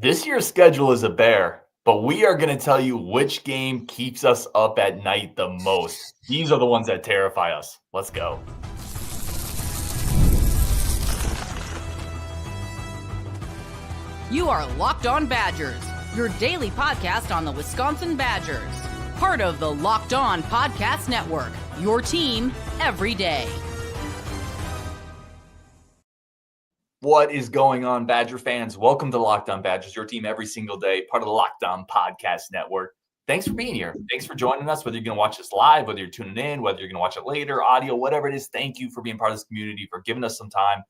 This year's schedule is a bear, but we are going to tell you which game keeps us up at night the most. These are the ones that terrify us. Let's go. You are Locked On Badgers, your daily podcast on the Wisconsin Badgers. Part of the Locked On Podcast Network, your team every day. What is going on, Badger fans? Welcome to Locked On Badgers, your team every single day, part of the Locked On Podcast Network. Thanks for being here. Thanks for joining us, whether you're going to watch this live, whether you're tuning in, whether you're going to watch it later, audio, whatever it is. Thank you for being part of this community, for giving us some time.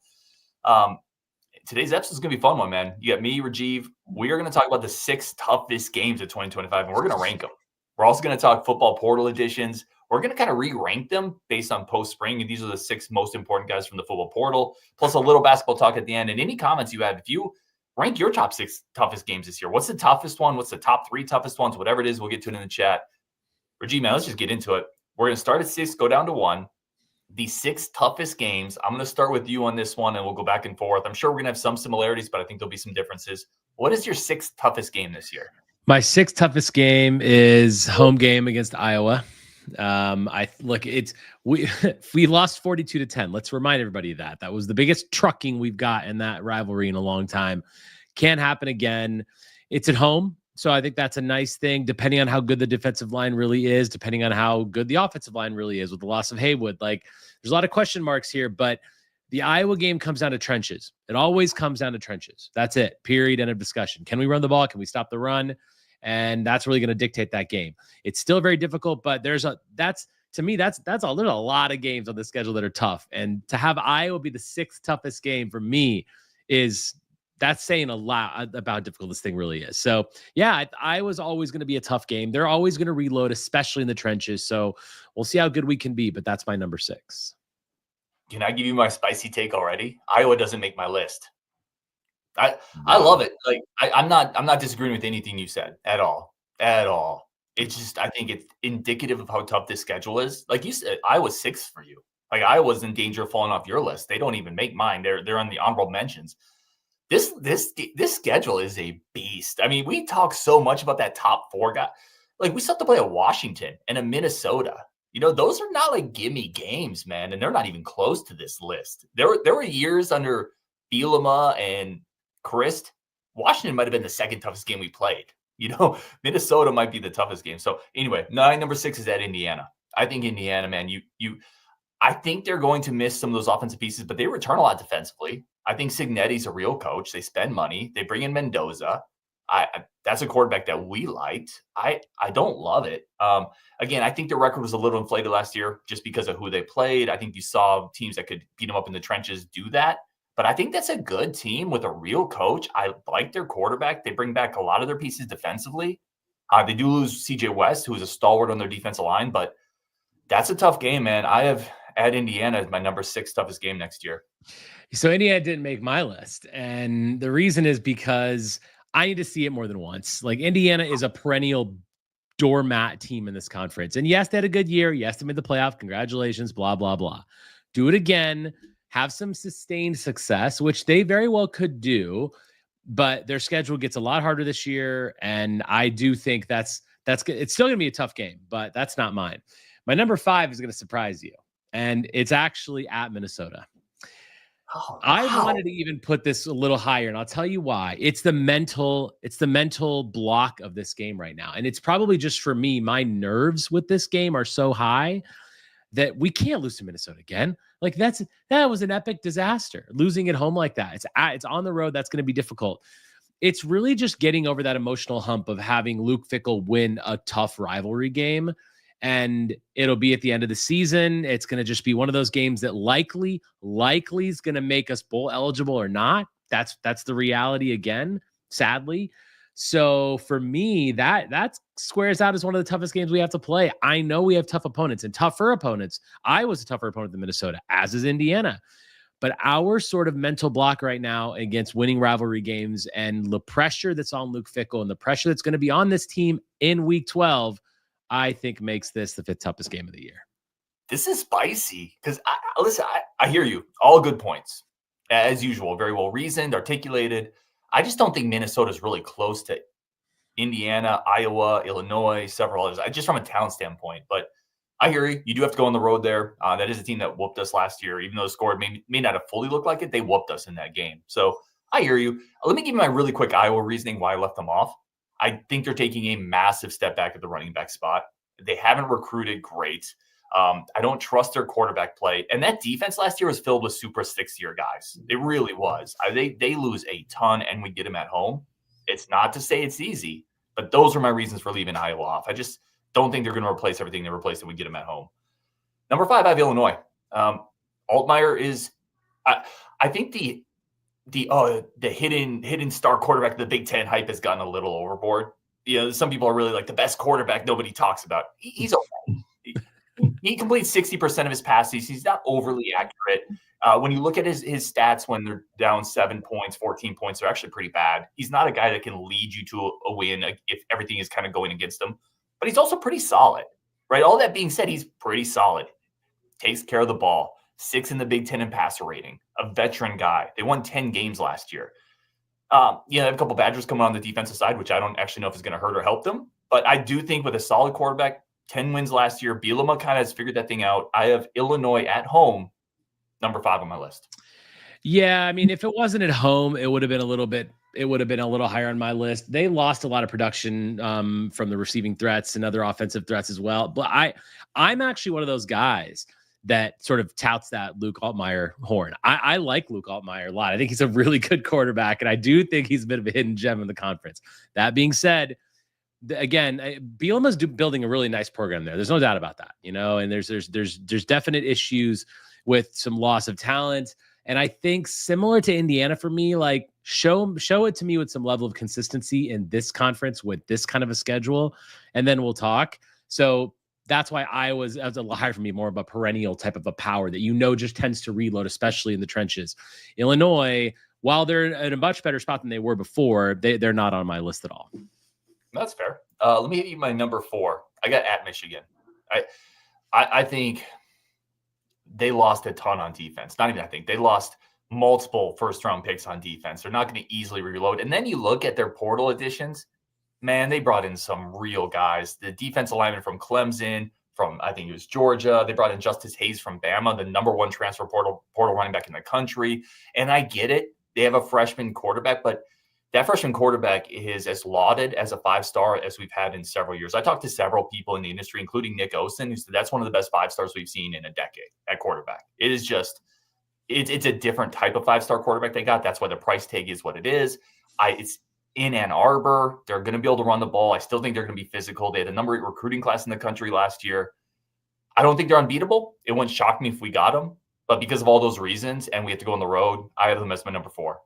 Today's episode is going to be a fun one, man. You got me, Rajiv. We are going to talk about the 6 toughest games of 2025, and we're going to rank them. We're also going to talk football portal editions. We're going to kind of re-rank them based on post-spring, and these are the 6 most important guys from the football portal, plus a little basketball talk at the end. And any comments you have, if you rank your top 6 toughest games this year, what's the toughest one? What's the top 3 toughest ones? Whatever it is, we'll get to it in the chat. Rajiv, man, let's just get into it. We're going to start at 6, go down to 1. The 6 toughest games. I'm going to start with you on this one, and we'll go back and forth. I'm sure we're going to have some similarities, but I think there'll be some differences. What is your 6th toughest game this year? My 6th toughest game is home game against Iowa. We lost 42-10. Let's remind everybody of that. That was the biggest trucking we've got in that rivalry in a long time. Can't happen again. It's at home. So I think that's a nice thing, depending on how good the defensive line really is, depending on how good the offensive line really is with the loss of Haywood. Like, there's a lot of question marks here, but the Iowa game comes down to trenches. It always comes down to trenches. That's it. Period. End of discussion. Can we run the ball? Can we stop the run? And that's really going to dictate that game. It's still very difficult, but there's a lot of games on the schedule that are tough. And to have Iowa be the 6th toughest game for me that's saying a lot about how difficult this thing really is. So yeah, Iowa's always going to be a tough game. They're always going to reload, especially in the trenches. So we'll see how good we can be, but that's my number 6. Can I give you my spicy take already? Iowa doesn't make my list. I love it. Like I'm not disagreeing with anything you said at all. It's just, I think it's indicative of how tough this schedule is. Like you said, Iowa's 6th for you. Like Iowa's in danger of falling off your list. They don't even make mine. They're on the honorable mentions. This schedule is a beast. I mean, we talk so much about that top 4 guy. Like we still have to play a Washington and a Minnesota. You know, those are not like gimme games, man, and they're not even close to this list. There were years under Bielema and Christ, Washington might have been the 2nd toughest game we played. You know, Minnesota might be the toughest game. So anyway, number 6 is at Indiana. I think Indiana, man, I think they're going to miss some of those offensive pieces, but they return a lot defensively. I think Cignetti's a real coach. They spend money. They bring in Mendoza. That's a quarterback that we liked. I don't love it. Again, I think the record was a little inflated last year just because of who they played. I think you saw teams that could beat them up in the trenches do that. But I think that's a good team with a real coach. I like their quarterback. They bring back a lot of their pieces defensively. They do lose CJ West, who is a stalwart on their defensive line, but that's a tough game, man. I have at Indiana as my number 6 toughest game next year. So Indiana didn't make my list. And the reason is because I need to see it more than once. Like Indiana is a perennial doormat team in this conference. And yes, they had a good year. Yes, they made the playoff. Congratulations, blah, blah, blah. Do it again. Have some sustained success, which they very well could do. But their schedule gets a lot harder this year. And I do think it's still going to be a tough game, but that's not mine. My number 5 is going to surprise you. And it's actually at Minnesota. Oh, wow. I wanted to even put this a little higher, and I'll tell you why. It's the mental block of this game right now. And it's probably just for me, my nerves with this game are so high that we can't lose to Minnesota again. Like that was an epic disaster. Losing at home like that. It's on the road. That's going to be difficult. It's really just getting over that emotional hump of having Luke Fickell win a tough rivalry game. And it'll be at the end of the season. It's going to just be one of those games that likely is going to make us bowl eligible or not. That's the reality again, sadly. So for me, that squares out as one of the toughest games we have to play. I know we have tough opponents and tougher opponents. I was a tougher opponent than Minnesota, as is Indiana. But our sort of mental block right now against winning rivalry games and the pressure that's on Luke Fickell and the pressure that's going to be on this team in week 12, I think makes this the 5th toughest game of the year. This is spicy because I hear you. All good points. As usual, very well reasoned, articulated. I just don't think Minnesota's really close to Indiana, Iowa, Illinois, several others. Just from a talent standpoint, but I hear you. You do have to go on the road there. That is a team that whooped us last year, even though the score may not have fully looked like it. They whooped us in that game. So I hear you. Let me give you my really quick Iowa reasoning why I left them off. I think they're taking a massive step back at the running back spot. They haven't recruited great. I don't trust their quarterback play. And that defense last year was filled with super sixth-year guys. It really was. They lose a ton, and we get them at home. It's not to say it's easy, but those are my reasons for leaving Iowa off. I just don't think they're going to replace everything they replaced if we get them at home. Number 5, I have Illinois. Altmaier is, I think the hidden star quarterback of the Big Ten hype has gotten a little overboard. Some people are really like the best quarterback nobody talks about. He's okay. He completes 60% of his passes. He's not overly accurate. When you look at his stats when they're down 7 points, 14 points, they're actually pretty bad. He's not a guy that can lead you to a win if everything is kind of going against him. But he's also pretty solid, right? All that being said, he's pretty solid. Takes care of the ball. 6th in the Big Ten in passer rating. A veteran guy. They won 10 games last year. They have a couple Badgers coming on the defensive side, which I don't actually know if it's going to hurt or help them. But I do think with a solid quarterback, 10 wins last year, Bielema kind of has figured that thing out. I have Illinois at home, number 5 on my list. Yeah, I mean, if it wasn't at home, it would have been a little higher on my list. They lost a lot of production from the receiving threats and other offensive threats as well. But I'm actually one of those guys that sort of touts that Luke Altmaier horn. I like Luke Altmaier a lot. I think he's a really good quarterback, and I do think he's a bit of a hidden gem in the conference. That being said, again, Bielema's building a really nice program there. There's no doubt about that, and there's definite issues with some loss of talent. And I think similar to Indiana for me, like show it to me with some level of consistency in this conference with this kind of a schedule, and then we'll talk. So that's why Iowa's a little higher for me, more of a perennial type of a power that just tends to reload, especially in the trenches. Illinois, while they're in a much better spot than they were before, they're not on my list at all. That's fair. Let me hit you my number 4. I got at Michigan. I think they lost a ton on defense. Not even I think. They lost multiple first-round picks on defense. They're not going to easily reload. And then you look at their portal additions. Man, they brought in some real guys. The defensive lineman from Clemson, from I think it was Georgia. They brought in Justice Hayes from Bama, the number 1 transfer portal running back in the country. And I get it. They have a freshman quarterback, but that freshman quarterback is as lauded as a 5-star as we've had in several years. I talked to several people in the industry, including Nick Osen, who said that's one of the best 5-stars we've seen in a decade at quarterback. It is just, it's a different type of 5-star quarterback they got. That's why the price tag is what it is. It's in Ann Arbor. They're going to be able to run the ball. I still think they're going to be physical. They had the number 8 recruiting class in the country last year. I don't think they're unbeatable. It wouldn't shock me if we got them. But because of all those reasons, and we have to go on the road, I have them as my number 4.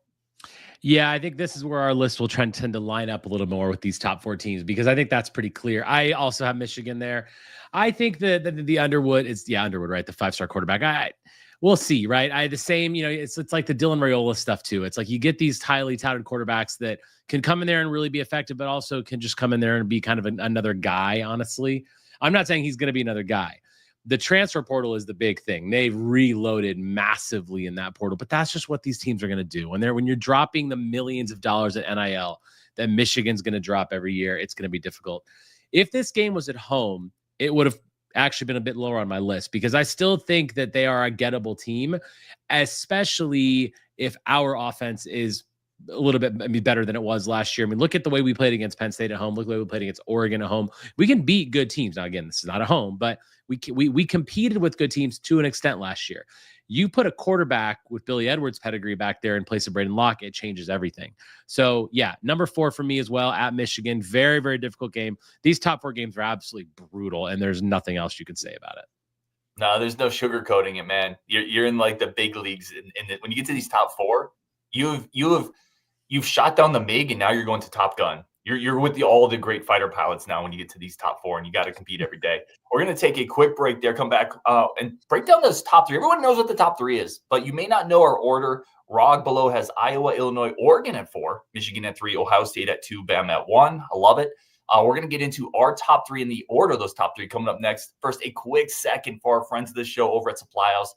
Yeah, I think this is where our list will tend to line up a little more with these top 4 teams, because I think that's pretty clear. I also have Michigan there. I think that the Underwood is Underwood, right? The 5-star quarterback. We'll see, right? I the same, it's like the Dylan Raiola stuff too. It's like you get these highly touted quarterbacks that can come in there and really be effective, but also can just come in there and be kind of another guy. Honestly, I'm not saying he's going to be another guy. The transfer portal is the big thing. They've reloaded massively in that portal, but that's just what these teams are going to do. When you're dropping the millions of dollars at NIL that Michigan's going to drop every year, it's going to be difficult. If this game was at home, it would have actually been a bit lower on my list, because I still think that they are a gettable team, especially if our offense is a little bit better than it was last year. I mean, look at the way we played against Penn State at home. Look at the way we played against Oregon at home. We can beat good teams. Now, again, this is not at home, but we competed with good teams to an extent last year. You put a quarterback with Billy Edwards' pedigree back there in place of Braden Locke, it changes everything. So, yeah, number 4 for me as well at Michigan. Very, very difficult game. These top 4 games are absolutely brutal, and there's nothing else you can say about it. No, there's no sugarcoating it, man. You're in like the big leagues, and when you get to these top 4, you've shot down the MiG, and now you're going to Top Gun. You're with all the great fighter pilots now when you get to these top 4, and you got to compete every day. We're going to take a quick break there, come back and break down those top 3. Everyone knows what the top 3 is, but you may not know our order. Rog below has Iowa, Illinois, Oregon at 4, Michigan at 3, Ohio State at 2, Bama at 1. I love it. We're going to get into our top 3 in the order of those top 3 coming up next. First, a quick second for our friends of the show over at Supply House.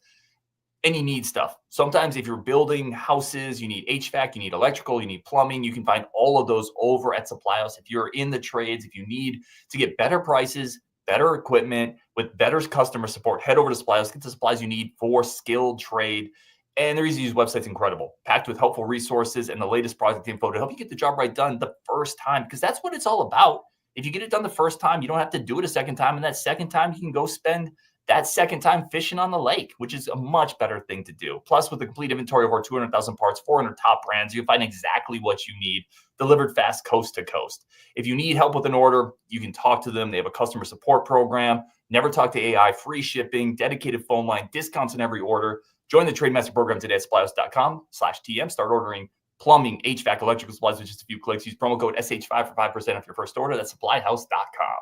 and you need stuff. Sometimes if you're building houses, you need HVAC, you need electrical, you need plumbing. You can find all of those over at Supply House. If you're in the trades, if you need to get better prices, better equipment with better customer support, head over to Supply House, get the supplies you need for skilled trade. And their easy to use website's incredible, packed with helpful resources and the latest project info to help you get the job right done the first time, because that's what it's all about. If you get it done the first time, you don't have to do it a second time. And that second time, you can go spend that second time fishing on the lake, which is a much better thing to do. Plus, with a complete inventory of over 200,000 parts, 400 top brands, you can find exactly what you need delivered fast coast to coast. If you need help with an order, you can talk to them. They have a customer support program, never talk to AI, free shipping, dedicated phone line, discounts on every order. Join the Trademaster program today at supplyhouse.com/TM. Start ordering plumbing, HVAC, electrical supplies with just a few clicks. Use promo code SH5 for 5% off your first order. That's supplyhouse.com.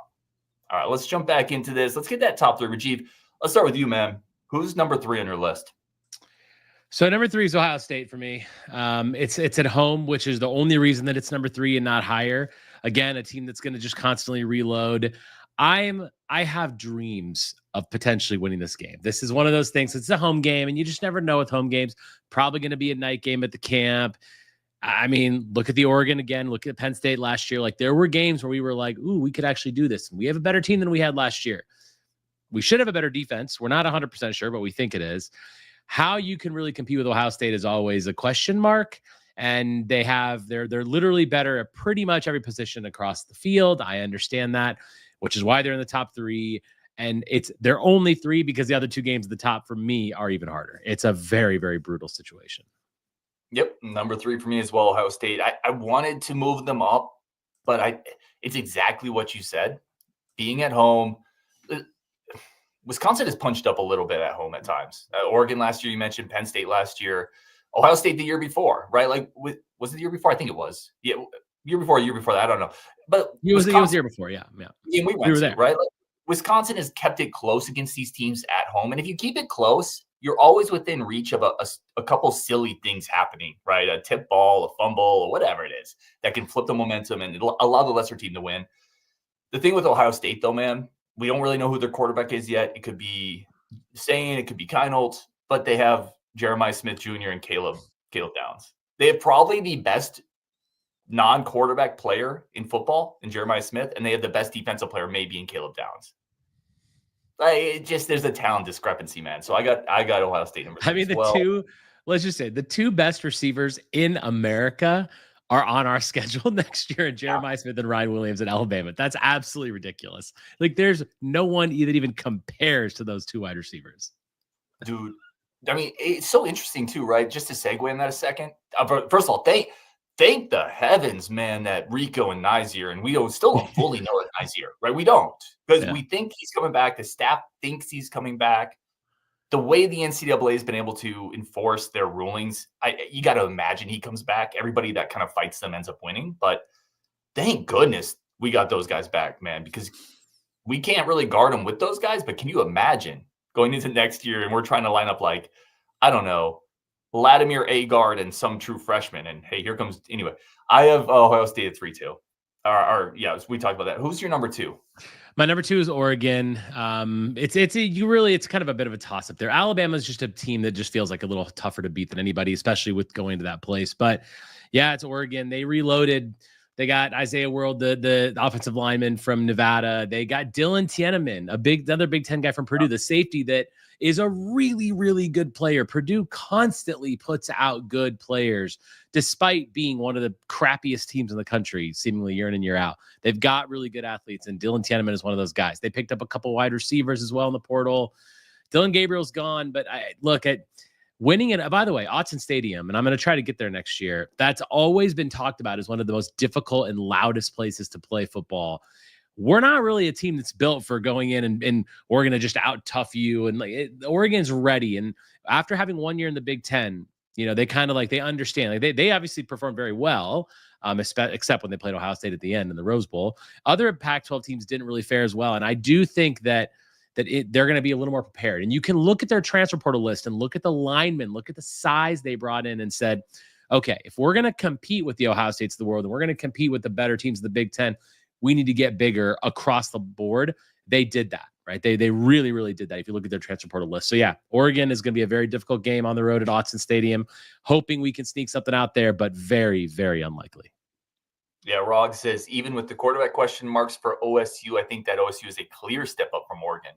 All right, let's jump back into this. Let's get that top three. Rajiv, let's start with you, man. Who's number 3 on your list? So number 3 is Ohio State for me. It's at home, which is the only reason that it's number 3 and not higher. Again, a team that's going to just constantly reload. I have dreams of potentially winning this game. This is one of those things. It's a home game, and you just never know with home games. Probably going to be a night game at the camp. I mean, look at the Oregon again. Look at Penn State last year. Like, there were games where we were like, ooh, we could actually do this. We have a better team than we had last year. We should have a better defense. We're not 100% sure, but we think it is. How you can really compete with Ohio State is always a question mark. And they're literally better at pretty much every position across the field. I understand that, which is why they're in the top 3. And they're only 3 because the other 2 games at the top for me are even harder. It's a very, very brutal situation. Yep, number 3 for me as well, Ohio State. I wanted to move them up, but it's exactly what you said. Being at home, Wisconsin has punched up a little bit at home at times. Oregon last year, you mentioned Penn State last year. Ohio State the year before, right? Like, was it the year before? I think it was. Yeah, year before that. I don't know. But it was the year before, yeah. Yeah, we were there, right? Like, Wisconsin has kept it close against these teams at home. And if you keep it close, you're always within reach of a couple silly things happening, right? A tip ball, a fumble, or whatever it is that can flip the momentum and it'll allow the lesser team to win. The thing with Ohio State, though, man, we don't really know who their quarterback is yet. It could be Sane, it could be Keinholt, but they have Jeremiah Smith Jr. and Caleb Downs. They have probably the best non-quarterback player in football in Jeremiah Smith, and they have the best defensive player maybe in Caleb Downs. There's a talent discrepancy, man. So I got Ohio State number 3. I mean, let's just say the 2 best receivers in America are on our schedule next year, and Jeremiah Smith and Ryan Williams at Alabama. That's absolutely ridiculous. Like, there's no one that even compares to those 2 wide receivers. Dude, I mean, it's so interesting too, right? Just to segue in that a second. First of all, thank the heavens, man, that Rico and Nizier, and we still don't fully know that Nizier, right? We don't, because we think he's coming back. The staff thinks he's coming back. The way the NCAA has been able to enforce their rulings, you got to imagine he comes back. Everybody that kind of fights them ends up winning. But thank goodness we got those guys back, man, because we can't really guard them with those guys. But can you imagine going into next year and we're trying to line up like, I don't know, Vladimir Agard and some true freshman? And hey, here comes anyway. I have Ohio State at 3-2. We talked about that. Who's your number 2? My number 2 is Oregon. It's kind of a bit of a toss up there. Alabama is just a team that just feels like a little tougher to beat than anybody, especially with going to that place. But yeah, it's Oregon. They reloaded. They got Isaiah World, the offensive lineman from Nevada. They got Dylan Tienneman, another Big Ten guy from Purdue, the safety that is a really, really good player. Purdue constantly puts out good players, despite being one of the crappiest teams in the country, seemingly year in and year out. They've got really good athletes, and Dylan Tienneman is one of those guys. They picked up a couple wide receivers as well in the portal. Dylan Gabriel's gone, but I look at winning it. By the way, Autzen Stadium, and I'm going to try to get there next year. That's always been talked about as one of the most difficult and loudest places to play football. We're not really a team that's built for going in and we're going to just out tough you. And Oregon's ready. And after having 1 year in the Big Ten, they kind of they understand. They obviously performed very well, except when they played Ohio State at the end in the Rose Bowl. Other Pac-12 teams didn't really fare as well. And I do think that they're going to be a little more prepared. And you can look at their transfer portal list and look at the linemen, look at the size they brought in and said, okay, if we're going to compete with the Ohio States of the world and we're going to compete with the better teams of the Big Ten, we need to get bigger across the board. They did that, right? They really, really did that if you look at their transfer portal list. So yeah, Oregon is going to be a very difficult game on the road at Autzen Stadium. Hoping we can sneak something out there, but very, very unlikely. Yeah, Rog says, even with the quarterback question marks for OSU, I think that OSU is a clear step up from Oregon.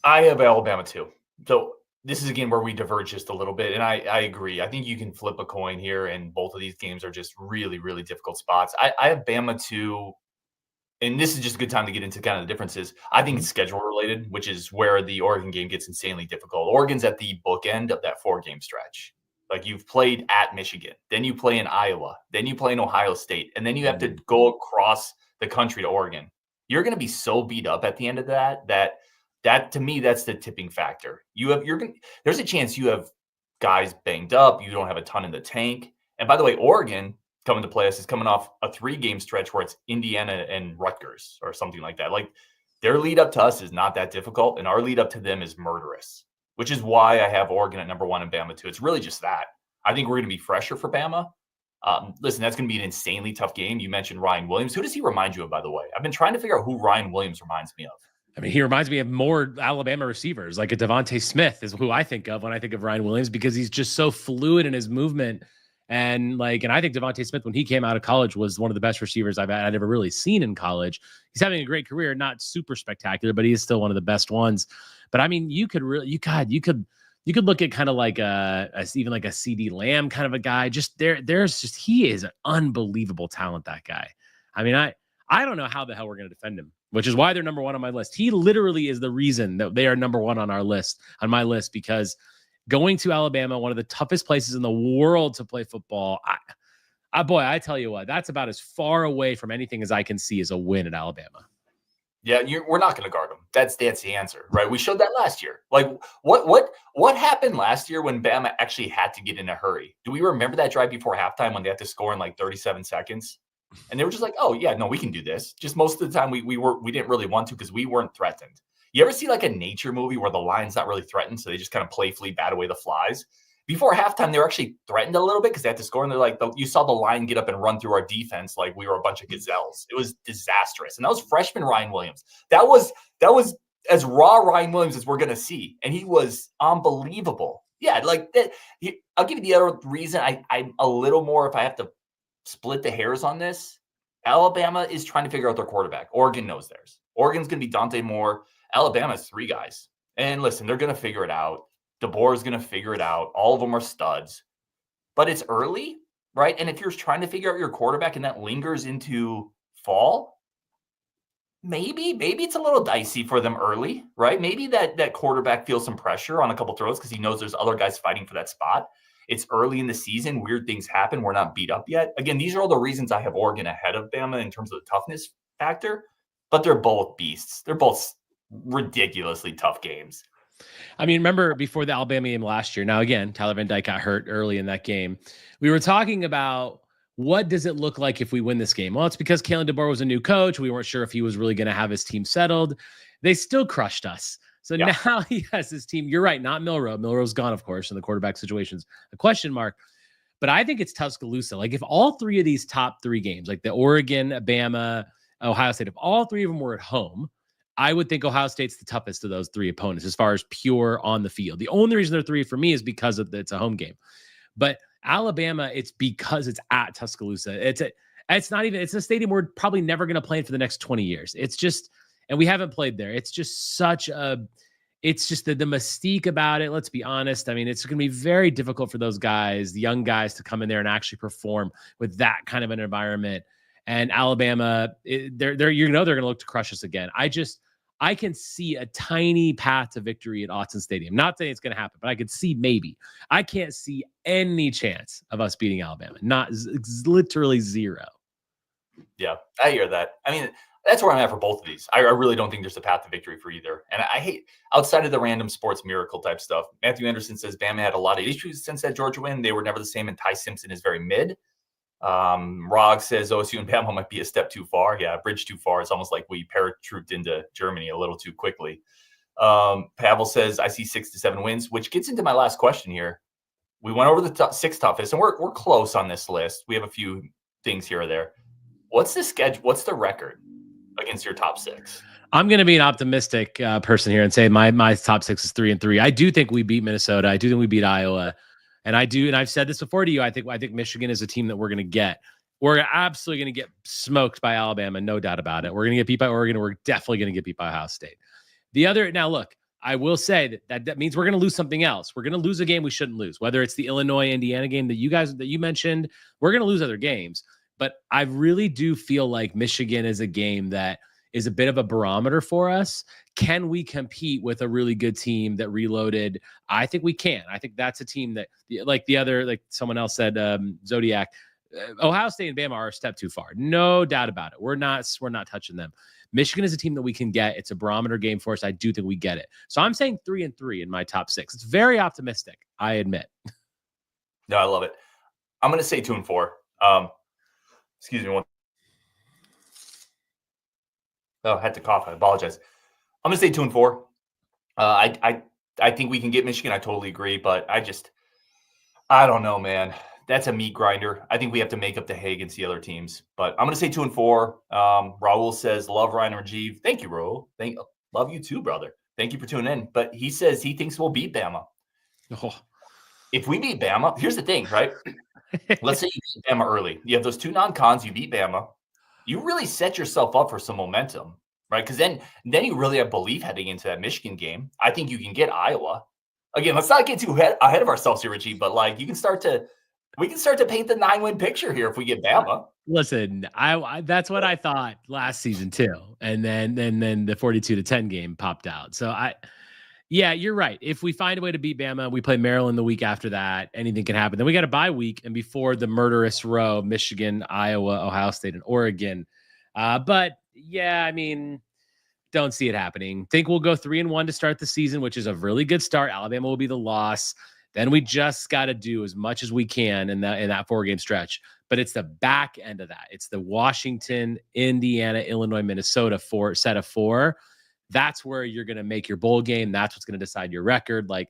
I have Alabama too. So this is, again, where we diverge just a little bit, and I agree. I think you can flip a coin here, and both of these games are just really, really difficult spots. I have Bama too, and this is just a good time to get into kind of the differences. I think it's schedule-related, which is where the Oregon game gets insanely difficult. Oregon's at the bookend of that 4-game stretch. Like, you've played at Michigan, then you play in Iowa, then you play in Ohio State, and then you have to go across the country to Oregon. You're going to be so beat up at the end of that to me, that's the tipping factor. There's a chance you have guys banged up. You don't have a ton in the tank. And by the way, Oregon coming to play us is coming off a 3-game stretch where it's Indiana and Rutgers or something like that. Like, their lead up to us is not that difficult, and our lead up to them is murderous, which is why I have Oregon at number 1 and Bama 2. It's really just that. I think we're going to be fresher for Bama. Listen, that's going to be an insanely tough game. You mentioned Ryan Williams. Who does he remind you of, by the way? I've been trying to figure out who Ryan Williams reminds me of. I mean, he reminds me of more Alabama receivers, like a Devontae Smith is who I think of when I think of Ryan Williams, because he's just so fluid in his movement. And I think Devontae Smith, when he came out of college, was one of the best receivers I'd ever really seen in college. He's having a great career, not super spectacular, but he is still one of the best ones. But I mean, you could look at kind of like even like a CD Lamb kind of a guy. Just he is an unbelievable talent, that guy. I mean, I don't know how the hell we're going to defend him, which is why they're number 1 on my list. He literally is the reason that they are number 1 on my list, because going to Alabama, one of the toughest places in the world to play football, I tell you what, that's about as far away from anything as I can see as a win at Alabama. Yeah, we're not going to guard them. That's the answer, right? We showed that last year. Like, what happened last year when Bama actually had to get in a hurry? Do we remember that drive before halftime when they had to score in like 37 seconds? And they were just like, oh, yeah, no, we can do this. Just most of the time we didn't really want to because we weren't threatened. You ever see like a nature movie where the lion's not really threatened, so they just kind of playfully bat away the flies? Before halftime, they were actually threatened a little bit because they had to score, and they're like, you saw the lion get up and run through our defense like we were a bunch of gazelles. It was disastrous. And that was freshman Ryan Williams. That was as raw Ryan Williams as we're going to see, and he was unbelievable. Yeah, like that. I'll give you the other reason I'm a little more, if I have to split the hairs on this. Alabama is trying to figure out their quarterback. Oregon knows theirs. Oregon's going to be Dante Moore. Alabama's 3 guys. And listen, they're going to figure it out. DeBoer is going to figure it out. All of them are studs. But it's early, right? And if you're trying to figure out your quarterback and that lingers into fall, maybe it's a little dicey for them early, right? Maybe that quarterback feels some pressure on a couple throws because he knows there's other guys fighting for that spot. It's early in the season. Weird things happen. We're not beat up yet. Again, these are all the reasons I have Oregon ahead of Bama in terms of the toughness factor, but they're both beasts. They're both ridiculously tough games. I mean, remember before the Alabama game last year, now again, Tyler Van Dyke got hurt early in that game. We were talking about what does it look like if we win this game? Well, it's because Kalen DeBoer was a new coach. We weren't sure if he was really going to have his team settled. They still crushed us. So now he has his team. You're right, not Milroe. Milroe's gone, of course, and the quarterback situation's a question mark. But I think it's Tuscaloosa. Like, if all 3 of these top 3 games, like the Oregon, Bama, Ohio State, if all 3 of them were at home, I would think Ohio State's the toughest of those 3 opponents as far as pure on the field. The only reason they're 3 for me is because it's a home game. But Alabama, it's because it's at Tuscaloosa. It's a stadium we're probably never going to play in for the next 20 years. It's just, and we haven't played there. It's just it's just the mystique about it. Let's be honest. I mean, it's going to be very difficult for those guys, the young guys, to come in there and actually perform with that kind of an environment. And Alabama, they're going to look to crush us again. I can see a tiny path to victory at Autzen Stadium. Not saying it's going to happen, but I could see maybe. I can't see any chance of us beating Alabama. It's literally 0. Yeah, I hear that. I mean, that's where I'm at for both of these. I really don't think there's a path to victory for either. And I hate, outside of the random sports miracle type stuff, Matthew Anderson says Bama had a lot of issues since that Georgia win. They were never the same, and Ty Simpson is very mid. Rog says OSU and Bama might be a step too far. Yeah, a bridge too far. It's almost like we paratrooped into Germany a little too quickly. Pavel says I see 6 to 7 wins, which gets into my last question here. We went over the 6 toughest, and we're close on this list. We have a few things here or there. What's the schedule? What's the record against your top 6? I'm going to be an optimistic person here and say my top 6 is 3-3. I do think we beat Minnesota. I do think we beat Iowa, and I've said this before to you. I think Michigan is a team that we're going to get. We're absolutely going to get smoked by Alabama, no doubt about it. We're going to get beat by Oregon. We're definitely going to get beat by Ohio State. Now look, I will say that means we're going to lose something else. We're going to lose a game we shouldn't lose, whether it's the Illinois-Indiana game that you mentioned. We're going to lose other games, but I really do feel like Michigan is a game that is a bit of a barometer for us. Can we compete with a really good team that reloaded? I think we can. I think that's a team that, like someone else said, Zodiac, Ohio State and Bama are a step too far. No doubt about it. We're not touching them. Michigan is a team that we can get. It's a barometer game for us. I do think we get it. So I'm saying 3-3 in my top 6. It's very optimistic, I admit. No, I love it. I'm going to say 2-4. Excuse me. I had to cough. I apologize. I'm going to say 2-4. I think we can get Michigan. I totally agree, but I don't know, man. That's a meat grinder. I think we have to make up the hay against the other teams. But I'm going to say 2-4. Raul says, love Ryan and Rajiv. Thank you, Raul. Love you too, brother. Thank you for tuning in. But he says he thinks we'll beat Bama. Oh. If we beat Bama, here's the thing, right? Let's say you beat Bama early. You have those 2 non-cons. You beat Bama. You really set yourself up for some momentum, right? Because then you really have belief heading into that Michigan game. I think you can get Iowa. Again, let's not get too ahead of ourselves here, Rajiv, but we can start to paint the 9-win picture here if we get Bama. Listen, I that's what I thought last season too, and then the 42-10 game popped out. So yeah, you're right. If we find a way to beat Bama, we play Maryland the week after that. Anything can happen. Then we got a bye week, and before the murderous row: Michigan, Iowa, Ohio State, and Oregon. But yeah, I mean, don't see it happening. Think we'll go 3-1 to start the season, which is a really good start. Alabama will be the loss. Then we just got to do as much as we can in that 4-game stretch. But it's the back end of that. It's the Washington, Indiana, Illinois, Minnesota set of 4. That's where you're going to make your bowl game. That's what's going to decide your record. Like,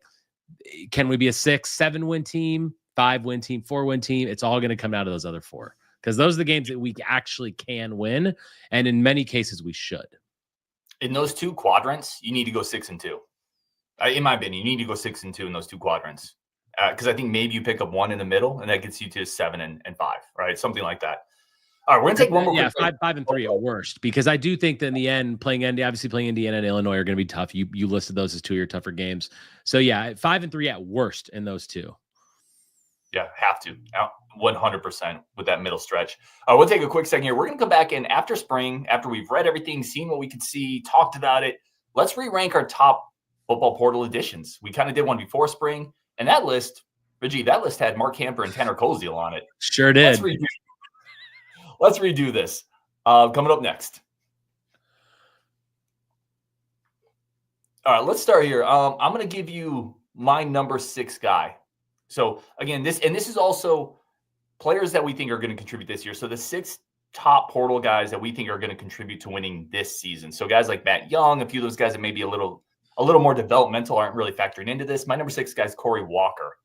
can we be a 6-7-win team, 5-win team, 4-win team? It's all going to come out of those other 4 because those are the games that we actually can win. And in many cases, we should. In those 2 quadrants, you need to go 6-2. In my opinion, you need to go 6-2 in those 2 quadrants because I think maybe you pick up 1 in the middle and that gets you to 7-5, right? Something like that. All right, we're gonna take one more. Yeah, 5-3 at worst, because I do think that in the end, playing Indiana and Illinois are going to be tough. You listed those as 2 of your tougher games. So yeah, 5-3 at worst in those 2. Yeah, have to 100% with that middle stretch. We'll take a quick second here. We're gonna come back in after spring, after we've read everything, seen what we could see, talked about it. Let's re-rank our top football portal editions. We kind of did one before spring, and that list, Reggie, had Mark Camper and Tanner Koziel on it. Sure did. Let's redo this. Coming up next. All right, let's start here. I'm going to give you my number 6 guy. So again, this is also players that we think are going to contribute this year. So the 6 top portal guys that we think are going to contribute to winning this season. So guys like Matt Young, a few of those guys that may be a little more developmental aren't really factoring into this. My number 6 guy is Corey Walker.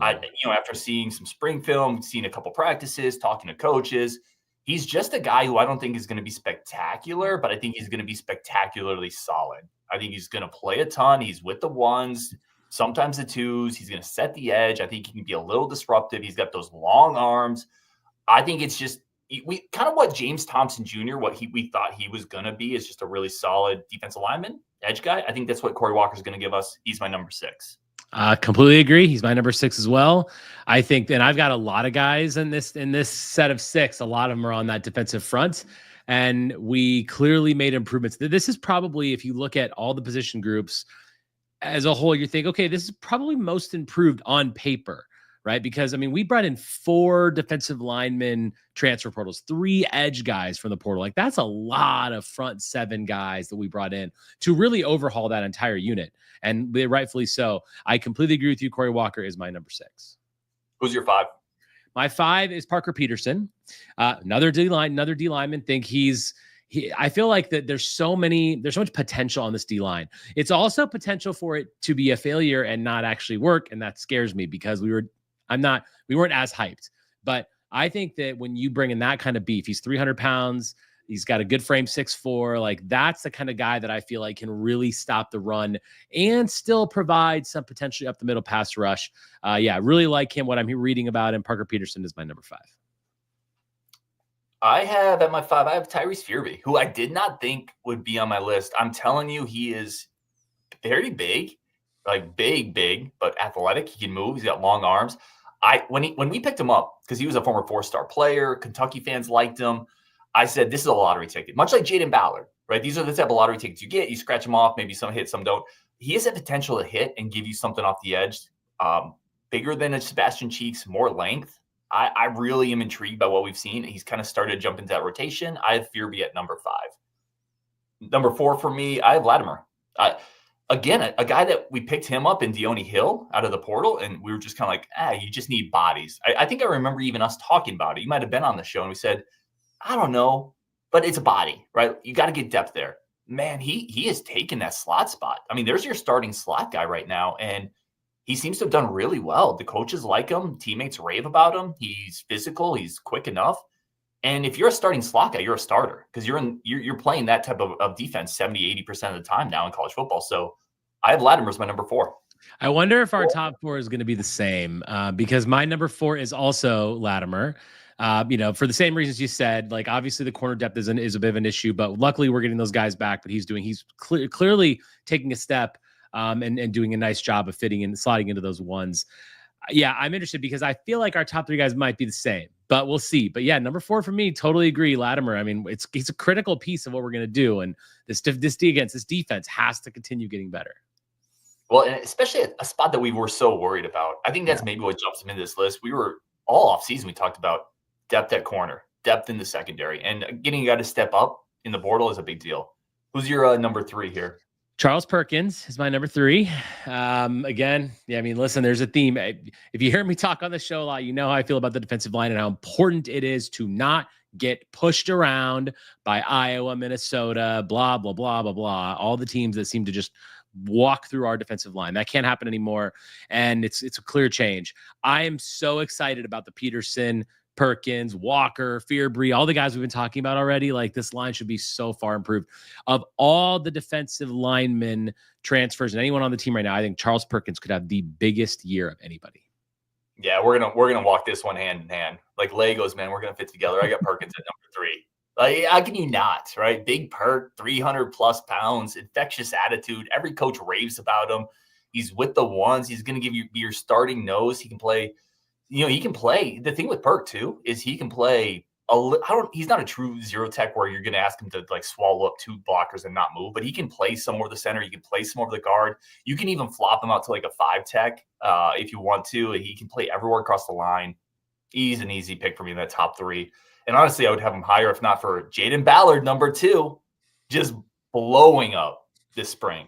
After seeing some spring film, seeing a couple practices, talking to coaches, he's just a guy who I don't think is going to be spectacular, but I think he's going to be spectacularly solid. I think he's going to play a ton. He's with the 1s, sometimes the 2s. He's going to set the edge. I think he can be a little disruptive. He's got those long arms. I think it's just kind of what James Thompson Jr., we thought he was going to be, is just a really solid defensive lineman, edge guy. I think that's what Corey Walker is going to give us. He's my number 6. Completely agree. He's my number 6 as well. I think, and I've got a lot of guys in this set of 6. A lot of them are on that defensive front, and we clearly made improvements. This is probably, if you look at all the position groups as a whole, you think, okay, this is probably most improved on paper, right? Because, I mean, we brought in 4 defensive linemen transfer portals, 3 edge guys from the portal. Like, that's a lot of front 7 guys that we brought in to really overhaul that entire unit. And rightfully so. I completely agree with you. Corey Walker is my number 6. Who's your 5? My 5 is Parker Peterson. Another D lineman. I feel like that there's so much potential on this D line. It's also potential for it to be a failure and not actually work. And that scares me because we weren't as hyped. But I think that when you bring in that kind of beef, he's 300 pounds. He's got a good frame, 6'4". Like, that's the kind of guy that I feel like can really stop the run and still provide some potentially up the middle pass rush. Yeah, I really like him. What I'm reading about him, Parker Peterson is my number 5. I have at my 5, I have Tyrese Fearby, who I did not think would be on my list. I'm telling you, he is very big, like big, but athletic. He can move. He's got long arms. When we picked him up, because he was a former 4-star player, Kentucky fans liked him. I said, this is a lottery ticket, much like Jayden Ballard, right? These are the type of lottery tickets you get. You scratch them off. Maybe some hit, some don't. He has the potential to hit and give you something off the edge. Bigger than a Sebastian Cheeks, more length. I really am intrigued by what we've seen. He's kind of started to jump into that rotation. I have Fearby at number 5. Number 4 for me, I have Latimer. Again, a guy that we picked him up in Deone Hill out of the portal, and we were just kind of like, you just need bodies. I think I remember even us talking about it. You might have been on the show, and we said, I don't know, but it's a body, right? You got to get depth there. Man, he has taken that slot spot. I mean, there's your starting slot guy right now, and he seems to have done really well. The coaches like him. Teammates rave about him. He's physical. He's quick enough. And if you're a starting slot guy, you're a starter because you're playing that type of defense 70, 80% of the time now in college football. So I have Latimer as my number 4. I wonder if our top 4 is going to be the same because my number 4 is also Latimer. For the same reasons you said, like obviously the corner depth is a bit of an issue, but luckily we're getting those guys back. But he's clearly taking a step and doing a nice job of fitting and sliding into those ones. Yeah, I'm interested because I feel like our top 3 guys might be the same, but we'll see. But yeah, number 4 for me, totally agree. Latimer. I mean, he's a critical piece of what we're going to do, and this defense has to continue getting better. Well, and especially a spot that we were so worried about. I think that's maybe what jumps him into this list. We were all off season. We talked about depth at corner, depth in the secondary, and getting a guy to step up in the portal is a big deal. Who's your number 3 here? Charles Perkins is my number 3. Again, yeah, I mean, listen, there's a theme. If you hear me talk on the show a lot, you know how I feel about the defensive line and how important it is to not get pushed around by Iowa, Minnesota, blah, blah, blah, blah, blah. All the teams that seem to just walk through our defensive line. That can't happen anymore. And it's a clear change. I am so excited about the Peterson, Perkins, Walker, Fearby, all the guys we've been talking about already. Like, this line should be so far improved. Of all the defensive linemen transfers and anyone on the team right now, I think Charles Perkins could have the biggest year of anybody. Yeah, we're gonna walk this one hand in hand. Like Legos, man, we're gonna fit together. I got Perkins at number 3. Like, how can you not, right? Big Perk, 300 plus pounds, infectious attitude. Every coach raves about him. He's with the ones. He's going to be your starting nose. He can play, he can play. The thing with Perk too, is he can play he's not a true zero tech where you're going to ask him to like swallow up 2 blockers and not move, but he can play some over the center. He can play some over the guard. You can even flop him out to like a 5 tech if you want to. He can play everywhere across the line. He's an easy pick for me in that top 3. And honestly, I would have him higher if not for Jayden Ballard, number 2, just blowing up this spring.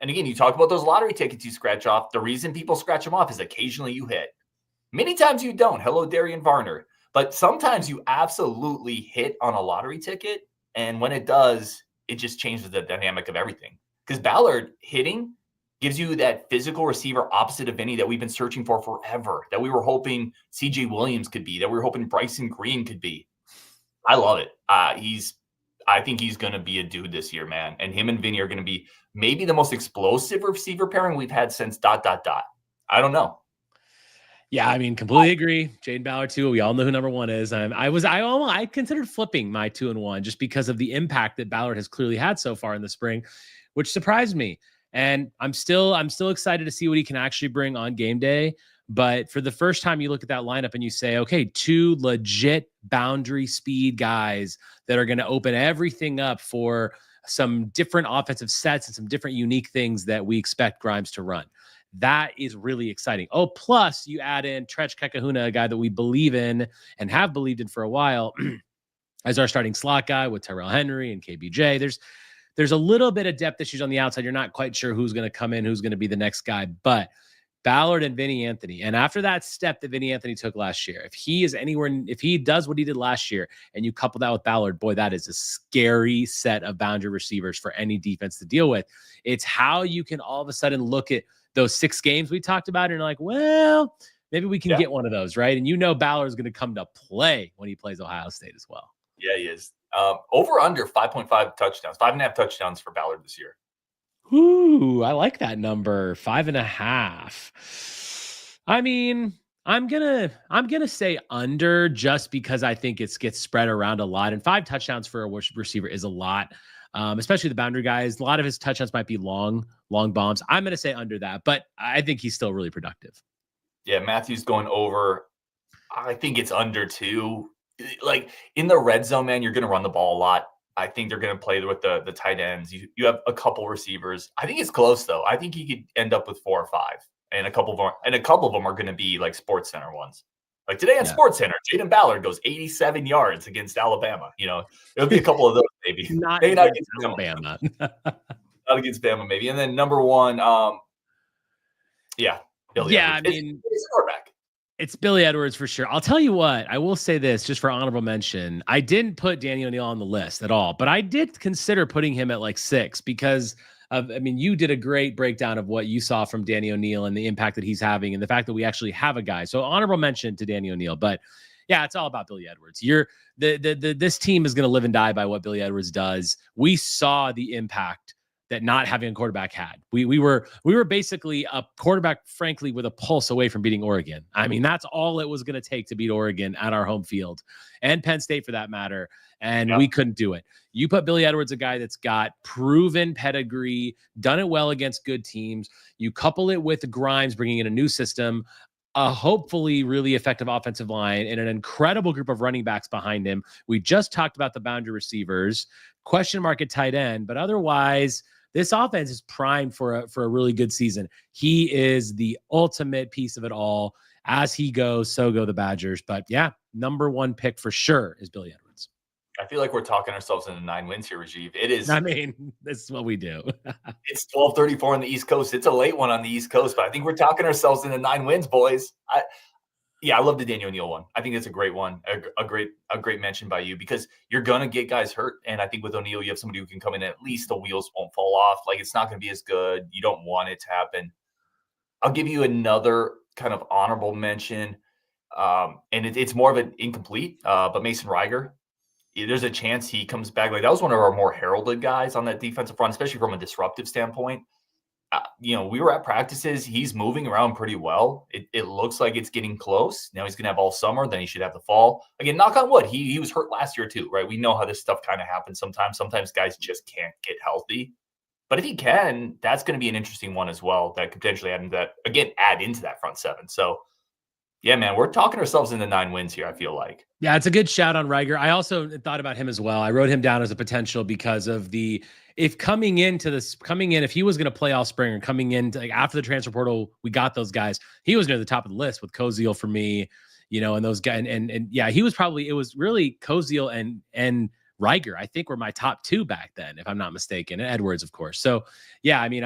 And again, you talk about those lottery tickets you scratch off. The reason people scratch them off is occasionally you hit. Many times you don't. Hello, Darian Varner. But sometimes you absolutely hit on a lottery ticket. And when it does, it just changes the dynamic of everything. Because Ballard hitting gives you that physical receiver opposite of Vinny that we've been searching for forever, that we were hoping CJ Williams could be, that we were hoping Bryson Green could be. I love it. I think he's going to be a dude this year, man. And him and Vinny are going to be maybe the most explosive receiver pairing we've had since ... I don't know. Yeah, I mean, completely agree. Jayden Ballard too. We all know who number 1 is. I considered flipping my 2 and 1 just because of the impact that Ballard has clearly had so far in the spring, which surprised me. And I'm still excited to see what he can actually bring on game day. But for the first time, you look at that lineup and you say, okay, 2 legit boundary speed guys that are going to open everything up for some different offensive sets and some different unique things that we expect Grimes to run. That is really exciting. Oh, plus you add in Tretch Kekahuna, a guy that we believe in and have believed in for a while as our starting slot guy with Tyrell Henry and KBJ. There's a little bit of depth issues on the outside. You're not quite sure who's going to come in, who's going to be the next guy, but Ballard and Vinny Anthony. And after that step that Vinny Anthony took last year, if he does what he did last year and you couple that with Ballard, boy, that is a scary set of boundary receivers for any defense to deal with. It's how you can all of a sudden look at those 6 games we talked about and you're like, well, maybe we can get one of those, right? And Ballard is going to come to play when he plays Ohio State as well. Yeah, he is. Over under 5.5 touchdowns, 5.5 touchdowns for Ballard this year. Ooh, I like that number. 5.5. I mean, I'm gonna say under, just because I think it gets spread around a lot, and 5 touchdowns for a receiver is a lot, especially the boundary guys. A lot of his touchdowns might be long bombs. I'm gonna say under that, but I think he's still really productive. Yeah, Matthew's going over. I think it's under 2. Like in the red zone, man, you're going to run the ball a lot. I think they're going to play with the tight ends. You have a couple receivers. I think it's close though. I think he could end up with 4 or 5, and a couple of them are going to be like Sports Center ones. Like today on Sports Center, Jayden Ballard goes 87 yards against Alabama. It'll be a couple of those maybe. Not against Alabama. Not against Bama maybe. And then number 1, Billy Edwards. I mean, it's a quarterback. It's Billy Edwards for sure. I'll tell you what, I will say this just for honorable mention. I didn't put Danny O'Neal on the list at all, but I did consider putting him at like 6 because you did a great breakdown of what you saw from Danny O'Neal and the impact that he's having and the fact that we actually have a guy. So honorable mention to Danny O'Neal, but yeah, it's all about Billy Edwards. This team is going to live and die by what Billy Edwards does. We saw the impact that not having a quarterback had. We were basically a quarterback, frankly, with a pulse away from beating Oregon. I mean, that's all it was going to take to beat Oregon at our home field, and Penn State for that matter. And we couldn't do it. You put Billy Edwards, a guy that's got proven pedigree, done it well against good teams. You couple it with Grimes bringing in a new system, a hopefully really effective offensive line, and an incredible group of running backs behind him. We just talked about the boundary receivers, question mark at tight end, but otherwise, this offense is primed for a really good season. He is the ultimate piece of it all. As he goes, so go the Badgers. But yeah, number 1 pick for sure is Billy Edwards. I feel like we're talking ourselves into 9 wins here, Rajiv. It is. I mean, this is what we do. It's 12:34 on the East Coast. It's a late one on the East Coast, but I think we're talking ourselves into 9 wins, boys. I love the Daniel O'Neal one. I think it's a great one, a great mention by you, because you're gonna get guys hurt, and I think with O'Neal, you have somebody who can come in and at least the wheels won't fall off. Like it's not gonna be as good. You don't want it to happen. I'll give you another kind of honorable mention, and it's more of an incomplete. But Mason Reiger, there's a chance he comes back. Like that was one of our more heralded guys on that defensive front, especially from a disruptive standpoint. We were at practices. He's moving around pretty well. It looks like it's getting close. Now he's going to have all summer. Then he should have the fall. Again, knock on wood. He was hurt last year too, right? We know how this stuff kind of happens sometimes. Sometimes guys just can't get healthy. But if he can, that's going to be an interesting one as well. That could potentially add into that front 7. So, yeah, man, we're talking ourselves into 9 wins here, I feel like. Yeah, it's a good shout on Reiger. I also thought about him as well. I wrote him down as a potential because of if he was going to play all spring or coming in after the transfer portal, we got those guys. He was near the top of the list with Koziel for me, and those guys. And yeah, it was really Koziel and Reiger, I think, were my top 2 back then, if I'm not mistaken, and Edwards, of course. So yeah, I mean,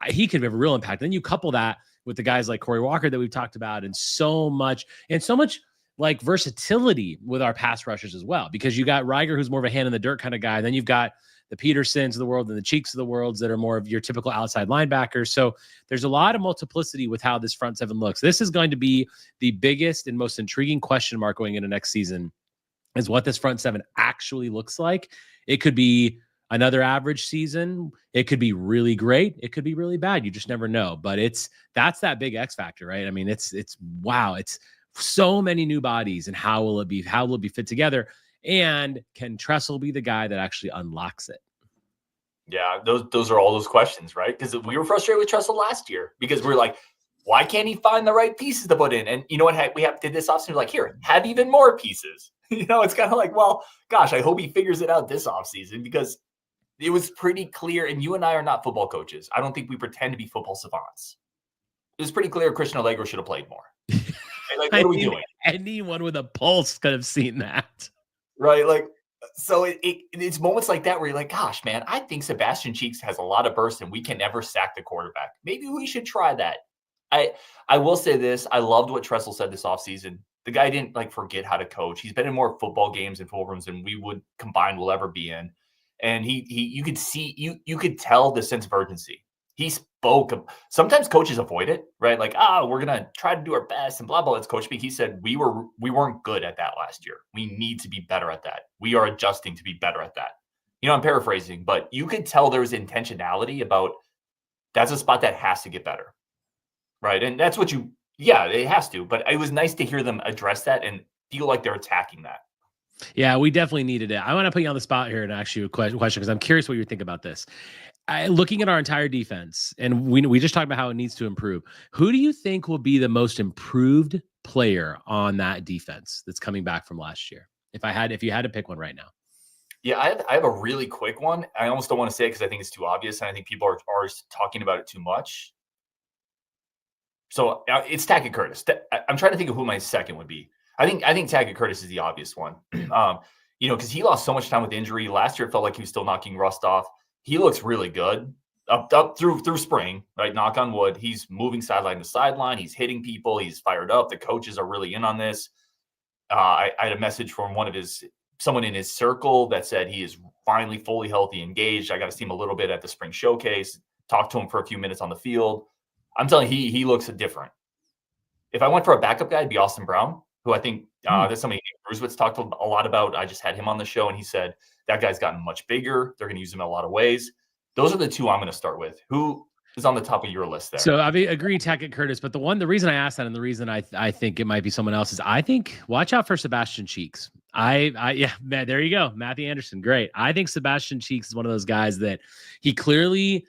he could have a real impact. Then you couple that with the guys like Corey Walker that we've talked about, and so much like versatility with our pass rushers as well, because you got Reiger, who's more of a hand in the dirt kind of guy. Then you've got the Petersons of the world and the Cheeks of the world that are more of your typical outside linebackers. So there's a lot of multiplicity with how this front 7 looks. This is going to be the biggest and most intriguing question mark going into next season, is what this front 7 actually looks like. It could be another average season. It could be really great. It could be really bad. You just never know. But that's that big X factor, right? I mean, it's wow. It's so many new bodies, and how will it be fit together? And can Tressel be the guy that actually unlocks it? Yeah, those are all those questions, right? Because we were frustrated with Tressel last year because we're like, why can't he find the right pieces to put in? And you know what? We did this offseason. Like, here, have even more pieces. It's kind of like, well, gosh, I hope he figures it out this offseason, because it was pretty clear. And you and I are not football coaches. I don't think we pretend to be football savants. It was pretty clear Christian Allegro should have played more. Like, what are we doing? Anyone with a pulse could have seen that. Right. Like, so it's moments like that where you're like, gosh, man, I think Sebastian Cheeks has a lot of burst and we can never sack the quarterback. Maybe we should try that. I will say this. I loved what Tressel said this offseason. The guy didn't forget how to coach. He's been in more football games and full rooms than we would combined will ever be in. And you could tell the sense of urgency. He spoke of, sometimes coaches avoid it, right? Like, we're going to try to do our best and blah, blah. It's coach speak. He said, we weren't good at that last year. We need to be better at that. We are adjusting to be better at that. I'm paraphrasing, but you could tell there was intentionality about that's a spot that has to get better. Right. And that's what it has to. But it was nice to hear them address that and feel like they're attacking that. Yeah, we definitely needed it. I want to put you on the spot here and ask you a question because I'm curious what you think about this. Looking at our entire defense, and we just talked about how it needs to improve. Who do you think will be the most improved player on that defense that's coming back from last year? If you had to pick one right now. Yeah, I have a really quick one. I almost don't want to say it because I think it's too obvious, and I think people are talking about it too much. So it's Tackett Curtis. I'm trying to think of who my second would be. I think Tackett Curtis is the obvious one. Because he lost so much time with injury. Last year, it felt like he was still knocking rust off. He looks really good up through spring, right? Knock on wood. He's moving sideline to sideline. He's hitting people. He's fired up. The coaches are really in on this. I had a message from someone in his circle that said he is finally fully healthy, engaged. I got to see him a little bit at the spring showcase. Talked to him for a few minutes on the field. I'm telling you, he looks different. If I went for a backup guy, it'd be Austin Brown, who I think that's somebody Bruce talked a lot about. I just had him on the show, and he said that guy's gotten much bigger. They're going to use him in a lot of ways. Those are the two I'm going to start with. Who is on the top of your list there? So I agree, Tackett Curtis. But the reason I asked that, and the reason I think it might be someone else is I think watch out for Sebastian Cheeks. Yeah, there you go, Matthew Anderson. Great. I think Sebastian Cheeks is one of those guys that he clearly,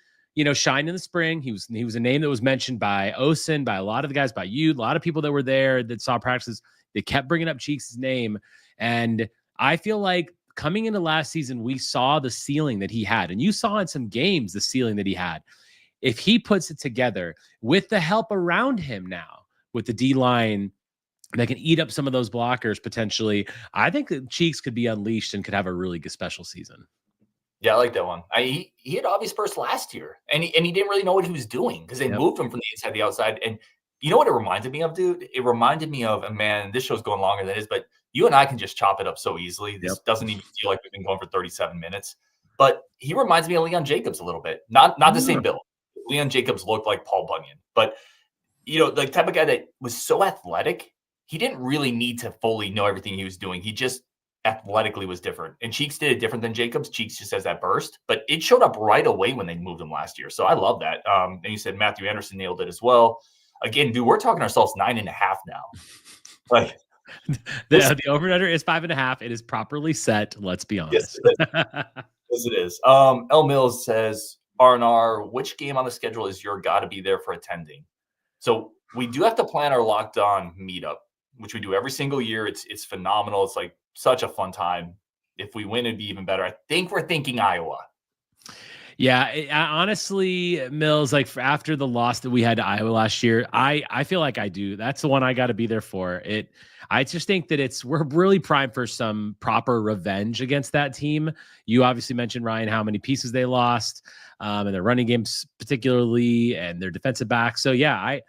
shined in the spring. He was a name that was mentioned by Osen, by a lot of the guys, by you, a lot of people that were there that saw practices. They kept bringing up Cheeks' name, and I feel like coming into last season, we saw the ceiling that he had, and you saw in some games the ceiling that he had. If he puts it together with the help around him now, with the D-line that can eat up some of those blockers potentially, I think that Cheeks could be unleashed and could have a really good special season. Yeah, I like that one. He had obvious burst last year, and he didn't really know what he was doing because they moved him from the inside to the outside. And you know what it reminded me of, dude? It reminded me of, and man, this show's going longer than it is, but you and I can just chop it up so easily. This doesn't even feel like we've been going for 37 minutes. But he reminds me of Leon Jacobs a little bit. Not the same build. Leon Jacobs looked like Paul Bunyan. But, the type of guy that was so athletic, he didn't really need to fully know everything he was doing. He just athletically was different. And Cheeks did it different than Jacobs. Cheeks just has that burst. But it showed up right away when they moved him last year. So I love that. And you said Matthew Anderson nailed it as well. Again, dude, we're talking ourselves 9.5 now. Like the over-under is 5.5. It is properly set. Let's be honest. Yes, it is. L Mills says, R&R, which game on the schedule is your got to be there for attending? So we do have to plan our Locked On meetup, which we do every single year. It's phenomenal. It's like such a fun time. If we win, it'd be even better. I think we're thinking Iowa. Yeah, honestly, Mills, like after the loss that we had to Iowa last year, I feel like I do. That's the one I got to be there for. I just think that we're really primed for some proper revenge against that team. You obviously mentioned, Ryan, how many pieces they lost, and their running games particularly, and their defensive back. So yeah,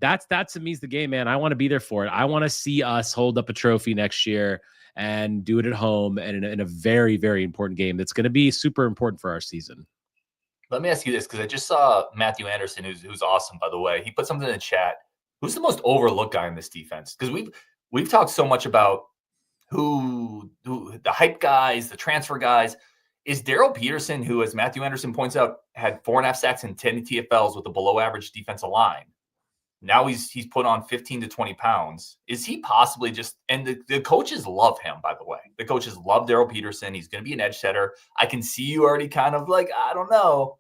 that to me is the game, man. I want to be there for it. I want to see us hold up a trophy next year and do it at home and in a very, very important game that's going to be super important for our season. Let me ask you this, because I just saw Matthew Anderson, who's awesome, by the way. He put something in the chat. Who's the most overlooked guy in this defense? Because we've talked so much about who the hype guys, the transfer guys. Is Daryl Peterson, who, as Matthew Anderson points out, had 4.5 sacks and 10 TFLs with a below-average defensive line. Now he's put on 15 to 20 pounds. Is he possibly just – and the coaches love him, by the way. The coaches love Daryl Peterson. He's going to be an edge setter. I can see you already kind of like, I don't know.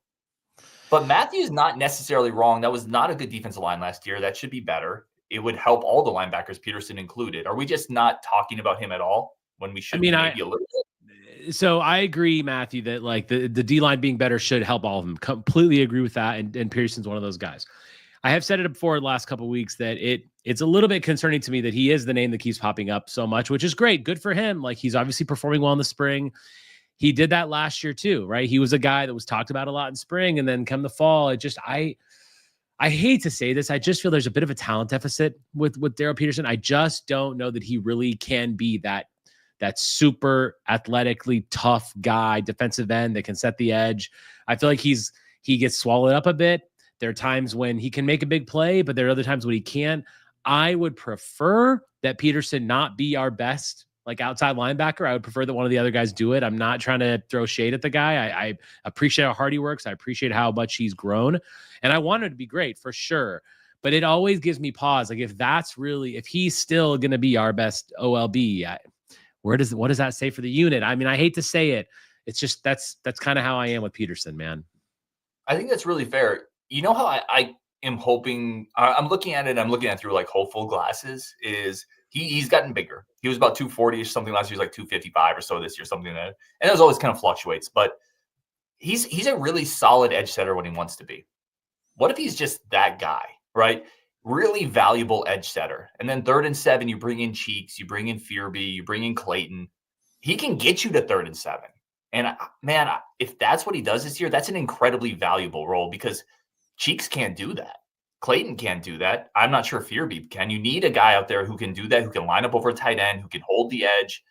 But Matthew's not necessarily wrong. That was not a good defensive line last year. That should be better. It would help all the linebackers, Peterson included. Are we just not talking about him at all when we should maybe a little bit? So I agree, Matthew, that like the D-line being better should help all of them. Completely agree with that, and Peterson's one of those guys. I have said it before the last couple of weeks that it's a little bit concerning to me that he is the name that keeps popping up so much, which is great. Good for him. Like, he's obviously performing well in the spring. He did that last year too, right? He was a guy that was talked about a lot in spring, and then come the fall, I hate to say this. I just feel there's a bit of a talent deficit with Daryl Peterson. I just don't know that he really can be that super athletically tough guy, defensive end that can set the edge. I feel like he's he gets swallowed up a bit. There are times when he can make a big play, but there are other times when he can't. I would prefer that Peterson not be our best like outside linebacker. I would prefer that one of the other guys do it. I'm not trying to throw shade at the guy. I appreciate how hard he works. I appreciate how much he's grown. And I want him to be great for sure. But it always gives me pause. Like if he's still going to be our best OLB, what does that say for the unit? I mean, I hate to say it. It's just, that's kind of how I am with Peterson, man. I think that's really fair. You know how I am hoping, I'm looking at it, I'm looking at it through like hopeful glasses, is he's gotten bigger. He was about 240-ish something last year. He was like 255 or so this year, something like that. And it always kind of fluctuates, but he's a really solid edge setter when he wants to be. What if he's just that guy, right? Really valuable edge setter. And then 3rd and 7, you bring in Cheeks, you bring in Fearby, you bring in Clayton. He can get you to 3rd and 7. And man, if that's what he does this year, that's an incredibly valuable role because Cheeks can't do that. Clayton can't do that. I'm not sure Fearby can. You need a guy out there who can do that, who can line up over a tight end, who can hold the edge.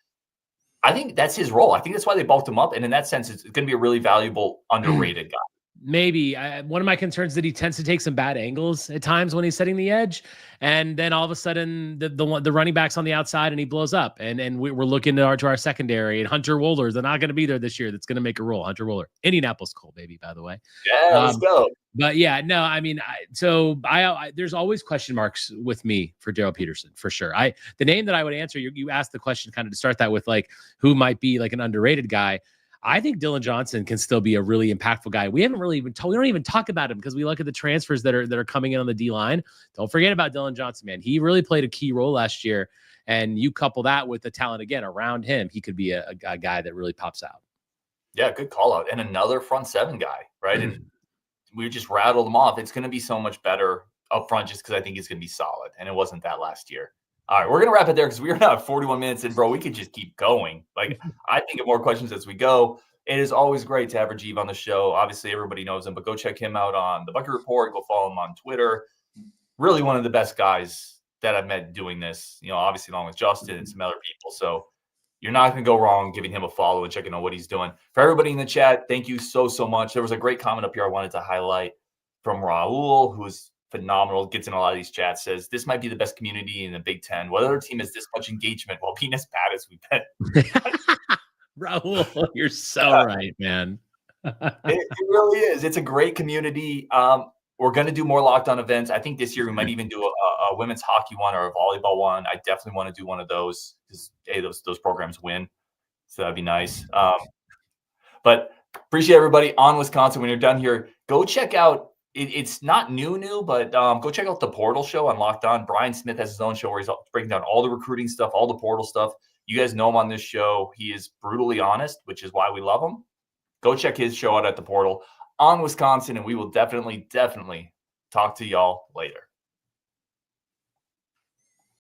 I think that's his role. I think that's why they bulked him up. And in that sense, it's going to be a really valuable, underrated guy. Maybe one of my concerns is that he tends to take some bad angles at times when he's setting the edge, and then all of a sudden the running back's on the outside and he blows up, and we're looking to our secondary, and Hunter Wohlers, they're not going to be there this year. That's going to make a role. Hunter Wohler, Indianapolis Colts, baby, by the way. Yeah, let's go. But yeah, no, I mean, there's always question marks with me for Daryl Peterson for sure. The name that I would answer, you asked the question kind of to start that with, like, who might be like an underrated guy. I think Dylan Johnson can still be a really impactful guy. We haven't really we don't even talk about him because we look at the transfers that are coming in on the D line. Don't forget about Dylan Johnson, man. He really played a key role last year, and you couple that with the talent again around him, he could be a guy that really pops out. Yeah, good call out. And another front 7 guy, right? And we just rattled them off. It's going to be so much better up front just because I think he's going to be solid, and it wasn't that last year. All right, we're going to wrap it there because we are now at 41 minutes in, bro. We could just keep going. Like, I think of more questions as we go. It is always great to have Rajiv on the show. Obviously, everybody knows him, but go check him out on the Bucket Report. Go follow him on Twitter. Really one of the best guys that I've met doing this, obviously along with Justin and some other people. So you're not going to go wrong giving him a follow and checking out what he's doing. For everybody in the chat, thank you so much. There was a great comment up here I wanted to highlight from Raul, who's phenomenal, gets in a lot of these chats, says this might be the best community in the Big Ten. What other team has this much engagement while being as bad as we've been? Raul, you're so right, man. It really is. It's a great community. We're going to do more Locked On events. I think this year we might even do a women's hockey one or a volleyball one. I definitely want to do one of those because those programs win, so that'd be nice. But appreciate everybody on Wisconsin. When you're done here, go check out. It's not new, but go check out the Portal Show on Locked On. Brian Smith has his own show where he's breaking down all the recruiting stuff, all the portal stuff. You guys know him on this show. He is brutally honest, which is why we love him. Go check his show out at the Portal on Wisconsin, and we will definitely talk to y'all later.